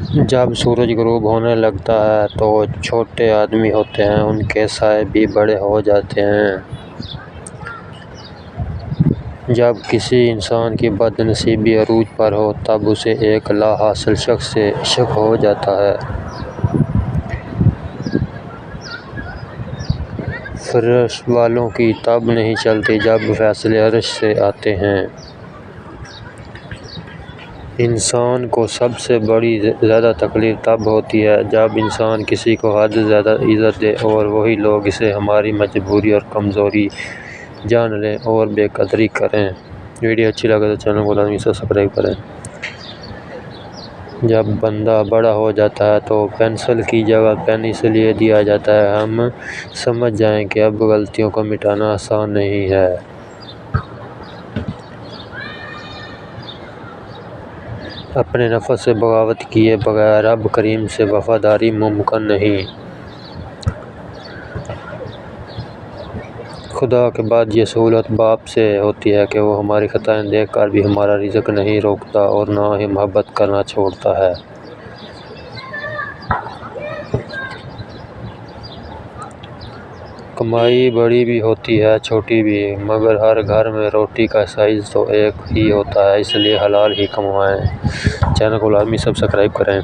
جب سورج غروب ہونے لگتا ہے تو چھوٹے آدمی ہوتے ہیں ان کے سائے بھی بڑے ہو جاتے ہیں۔ جب کسی انسان کی بد نصیبی عروج پر ہو تب اسے ایک لا حاصل شخص سے شک ہو جاتا ہے۔ فرش والوں کی تب نہیں چلتی جب فیصلے عرش سے آتے ہیں۔ انسان کو سب سے بڑی زیادہ تکلیف تب ہوتی ہے جب انسان کسی کو حد سے زیادہ عزت دے اور وہی لوگ اسے ہماری مجبوری اور کمزوری جان لیں اور بے قدری کریں۔ ویڈیو اچھی لگے تو چینل کو لازمی سبسکرائب کریں۔ جب بندہ بڑا ہو جاتا ہے تو پنسل کی جگہ پین اس لیے دیا جاتا ہے ہم سمجھ جائیں کہ اب غلطیوں کو مٹانا آسان نہیں ہے۔ اپنے نفس سے بغاوت کیے بغیر رب کریم سے وفاداری ممکن نہیں۔ خدا کے بعد یہ سہولت باپ سے ہوتی ہے کہ وہ ہماری خطائیں دیکھ کر بھی ہمارا رزق نہیں روکتا اور نہ ہی محبت کرنا چھوڑتا ہے۔ کمائی بڑی بھی ہوتی ہے چھوٹی بھی، مگر ہر گھر میں روٹی کا سائز تو ایک ہی ہوتا ہے، اس لیے حلال ہی کمائیں۔ چینل کو لازمی سبسکرائب کریں۔